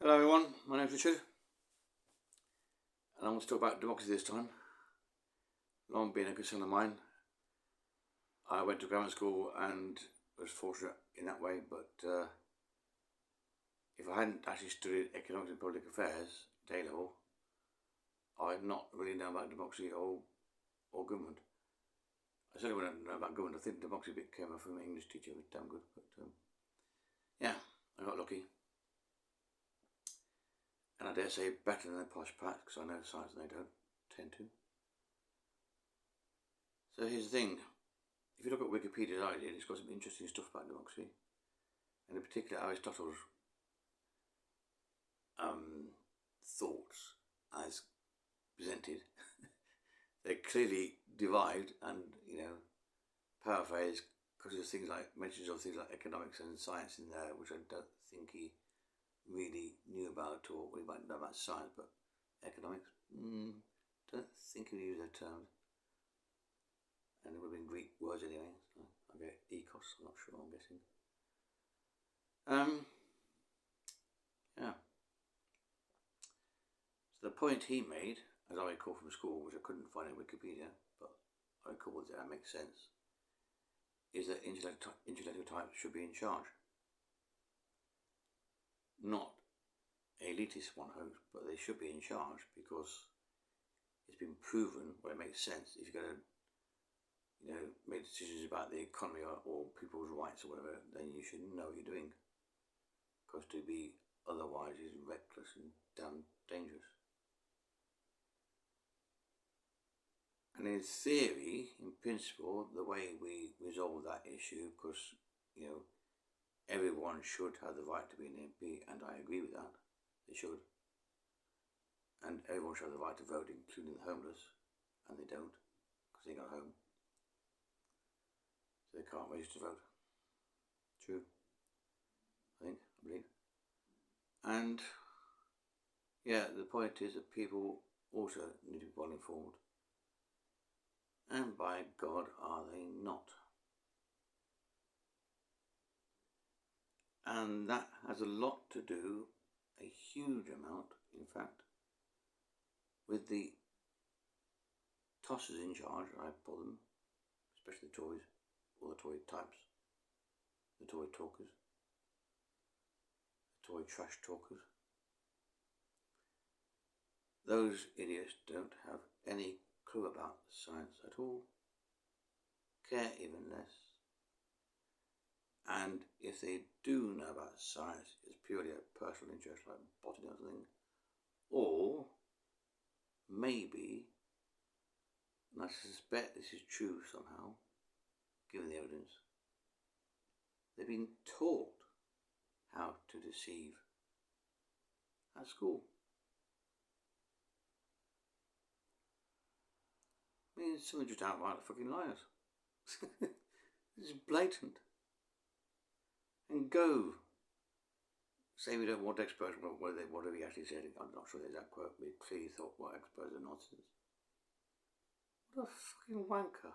Hello everyone, my name's Richard and I want to talk about democracy this time. Long been a concern of mine. I went to grammar school and was fortunate in that way, but if I hadn't actually studied economics and public affairs at A level, I'd not really know about democracy or government. I certainly wouldn't know about government. I think democracy bit came from an English teacher, it was damn good, but yeah, I got lucky. And I dare say better than the posh pats, because I know science and they don't tend to. So here's the thing. If you look at Wikipedia as I did, it's got some interesting stuff about democracy. And in particular Aristotle's thoughts as presented. They're clearly derived and, paraphrased because there's things like, mentions of things like economics and science in there, which I don't think he really knew about, or we might know about science, but economics, don't think he used that term. And it would have been Greek words anyway. So I get ecos, I'm not sure, I'm guessing. Yeah. So the point he made, as I recall from school, which I couldn't find in Wikipedia, but I recall that makes sense, is that intellectual types should be in charge. Not elitist one hopes, but they should be in charge because it's been proven, well, it makes sense. If you're going to make decisions about the economy or people's rights or whatever, then you should know what you're doing. Because to be otherwise is reckless and damn dangerous. And in theory, in principle, the way we resolve that issue, because, everyone should have the right to be an MP, and I agree with that, they should. And everyone should have the right to vote, including the homeless, and they don't, because they got home. So they can't register to vote. True. I believe. And, yeah, the point is that people also need to be well informed. And by God, are they not? And that has a lot to do, a huge amount, in fact, with the tossers in charge, I call them, especially the Tories, or the Tory types, the Tory talkers, the Tory trash talkers. Those idiots don't have any clue about science at all, care even less. And if they do know about science, it's purely a personal interest, like botany or something. Or maybe, and I suspect this is true somehow, given the evidence, they've been taught how to deceive at school. I mean, some are just outright fucking liars. This is blatant. And go. Say we don't want experts, what have he actually said? I'm not sure the exact quote, but he clearly thought what experts are nonsense. What a fucking wanker.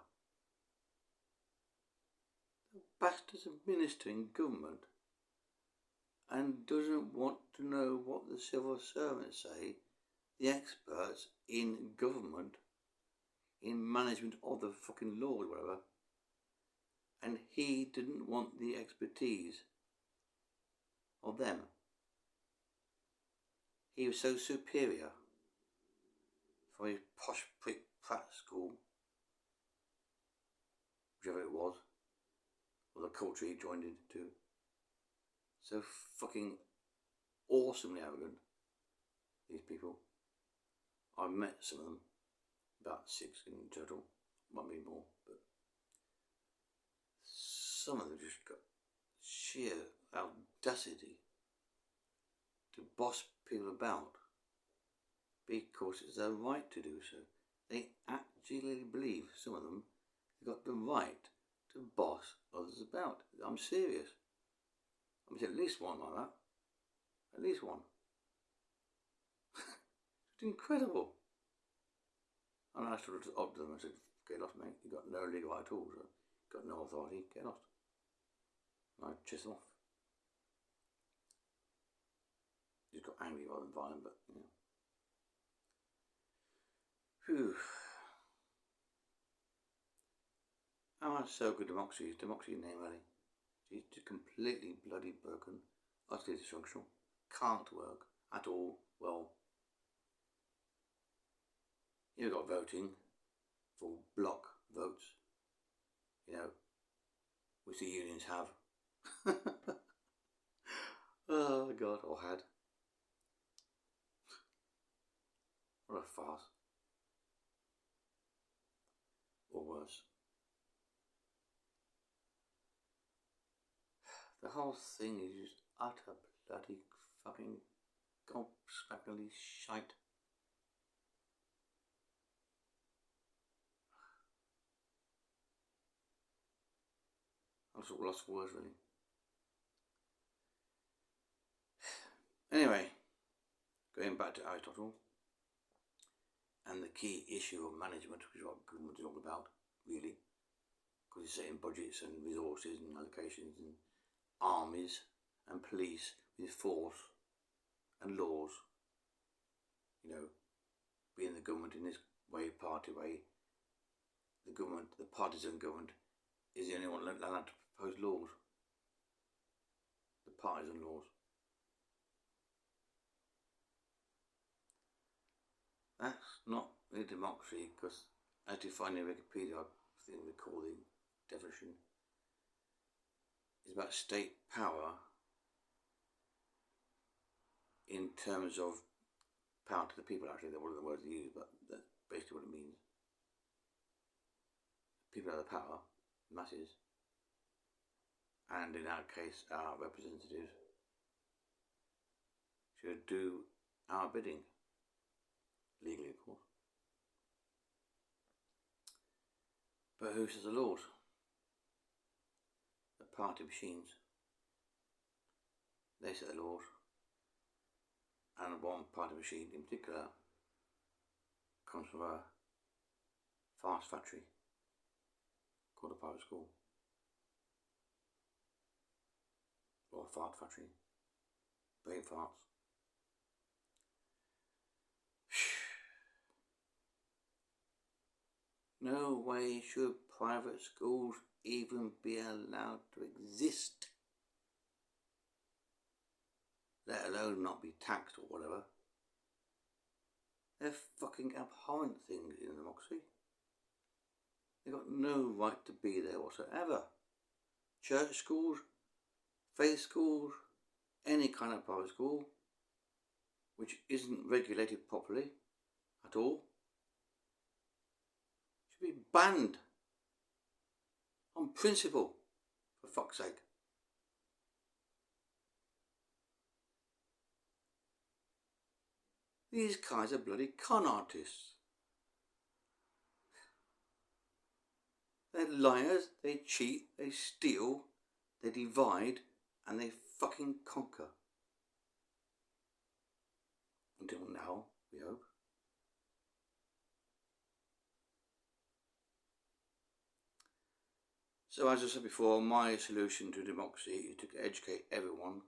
The bastard's a minister in government and doesn't want to know what the civil servants say, the experts in government, in management of the fucking laws, whatever. And he didn't want the expertise of them. He was so superior for his posh prick Pratt school, whichever it was, or the culture he joined into. So fucking awesomely arrogant, these people. I've met some of them, about 6 in total, might be more, but some of them just got sheer audacity to boss people about because it's their right to do so. They actually believe, some of them, they've got the right to boss others about. I'm serious. I mean, at least one like that. At least one. It's incredible. And I stood up to them and said, get lost, mate. You've got no legal right at all. So you've got no authority. Get lost. And I chased them off. Just got angry rather than violent, but you know. Phew. How much so good democracy is? Democracy in name, really. She's just completely bloody broken, utterly dysfunctional, can't work at all. Well, you've got voting for block votes, you know, which the unions have. Oh God, or had. What a farce. Or worse. The whole thing is just utter bloody fucking gobsmackingly shite. I'm sort of lost for words, really. Anyway, going back to Aristotle and the key issue of management, which is what government is all about, really, because it's setting budgets and resources and allocations and armies and police with force and laws, you know, being the government in this way, party way. The government, the partisan government, is the only one allowed to propose laws. The partisan laws. That's not really democracy, because as defined in Wikipedia, I think we call the definition, is about state power in terms of power to the people. Actually, they're one of the words they use, but that's basically what it means. People have the power, masses, and in our case, our representatives should do our bidding, legally, of course. But who says the laws? The party machines. They set the laws, and one party machine in particular comes from a fast factory called a private school, or a fart factory, brain farts. No way should private schools even be allowed to exist, let alone not be taxed or whatever. They're fucking abhorrent things in a democracy. They've got no right to be there whatsoever. Church schools, faith schools, any kind of private school which isn't regulated properly at all should be banned on principle, for fuck's sake. These guys are bloody con artists. They're liars, they cheat, they steal, they divide, and they fucking conquer. Until now, we hope. So as I said before, my solution to democracy is to educate everyone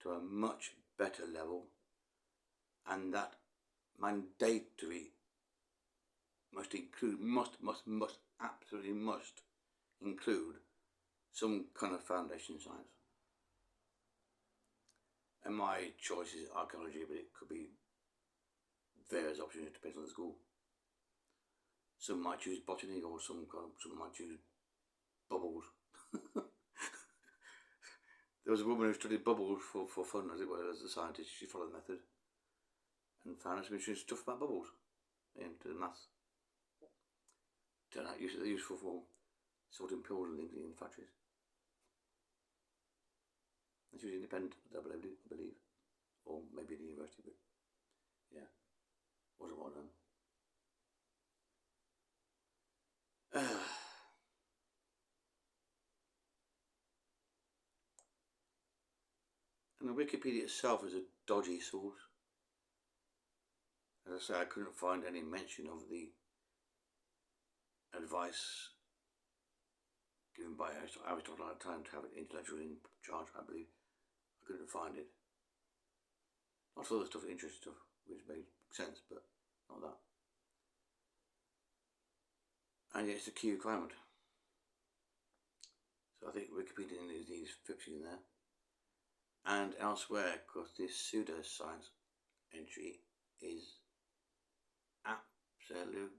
to a much better level, and that mandatory must include, absolutely must include some kind of foundation science. And my choice is archaeology, but it could be various options, it depends on the school. Some might choose botany, or some might choose bubbles. There was a woman who studied bubbles for fun, as it were, as a scientist. She followed the method and found some interesting stuff about bubbles into the maths. Turned out useful for sorting pills and things in factories. And she was independent, I believe, or maybe at the university, but yeah, wasn't well done. And the Wikipedia itself is a dodgy source. As I say, I couldn't find any mention of the advice given by Aristotle at the time to have an intellectual in charge, I believe. I couldn't find it. Lots of other stuff, interesting stuff, which made sense, but not that. And yet it's a key requirement. So I think Wikipedia needs fixing there. And elsewhere, of course, this pseudoscience entry is absolute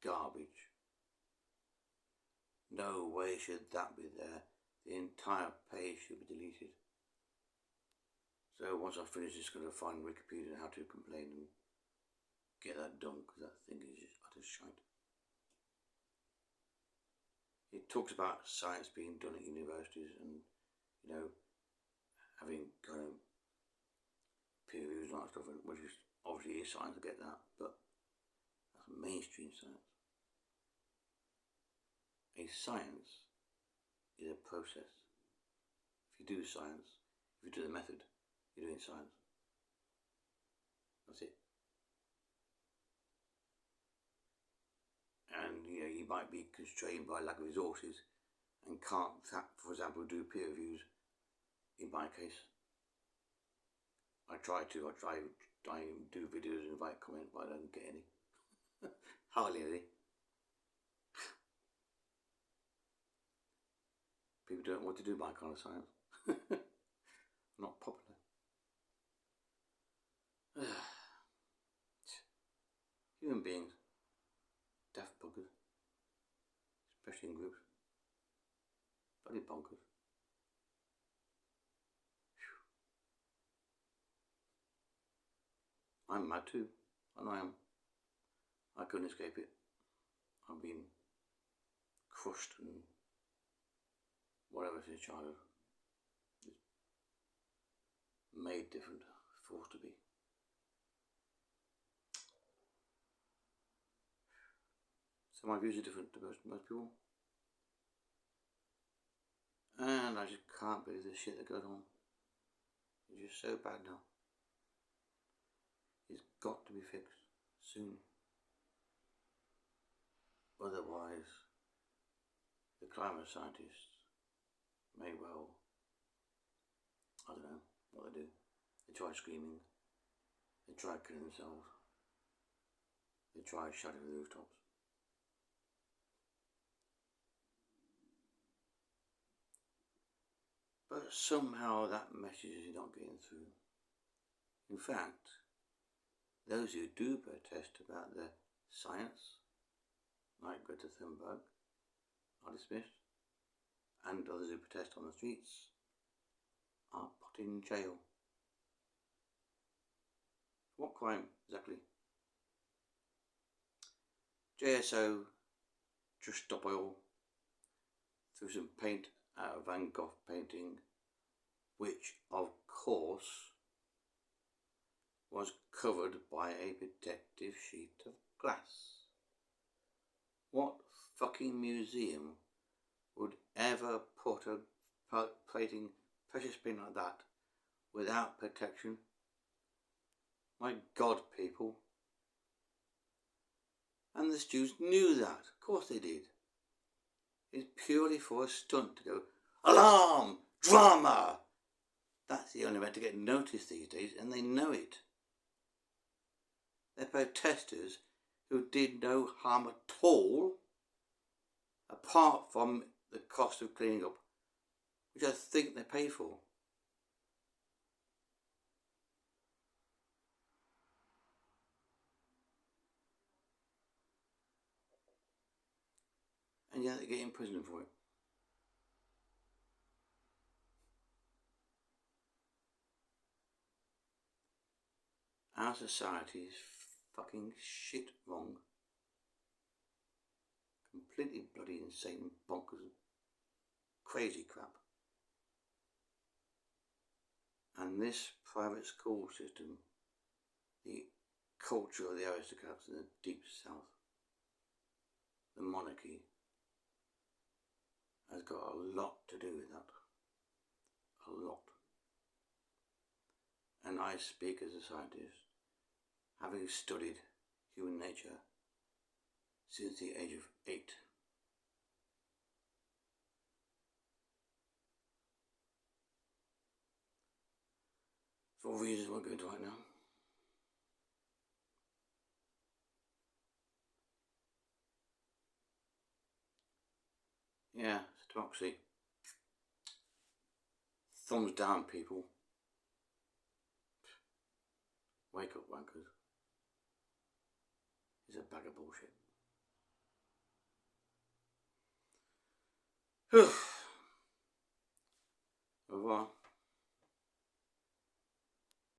garbage. No way should that be there. The entire page should be deleted. So once I finish, just going to find Wikipedia and how to complain and get that done, because that thing is just utter shite. It talks about science being done at universities and, having kind of peer reviews and all that stuff, which is obviously is science, I get that, but that's mainstream science. A science is a process. If you do science, if you do the method, you're doing science. That's it. And you might be constrained by lack of resources and can't, for example, do peer reviews. In my case, I try to do videos and invite comment, but I don't get any. Hardly any. People don't want to do my kind of science. Not popular. Human beings, daft buggers, especially in groups. Bloody bonkers. I'm mad too. I know I am. I couldn't escape it. I've been crushed and whatever since childhood. Just made different, forced to be. So my views are different to most people. And I just can't believe the shit that goes on. It's just so bad now. It's got to be fixed soon. Otherwise, the climate scientists may well, I don't know what they do. They try screaming, they try killing themselves, they try shouting from the rooftops. But somehow that message is not getting through. In fact, those who do protest about the science, like Greta Thunberg, are dismissed, and others who protest on the streets are put in jail. What crime exactly? JSO Just Stop Oil threw some paint out of Van Gogh painting, which of course was covered by a protective sheet of glass. What fucking museum would ever put a plating precious paint like that without protection? My God, people. And the Jews knew that. Of course they did. It's purely for a stunt to go, alarm! Drama! That's the only way to get noticed these days, and they know it. They're protesters who did no harm at all, apart from the cost of cleaning up, which I think they pay for. And yet they get in prison for it. Our society is fucking shit wrong. Completely bloody insane, bonkers, crazy crap. And this private school system, the culture of the aristocrats in the deep south, the monarchy, has got a lot to do with that. A lot. And I speak as a scientist, having studied human nature since the age of 8. For reasons we'll go into right now. Yeah, it's democracy. Thumbs down, people. Wake up, wankers. It's a bag of bullshit.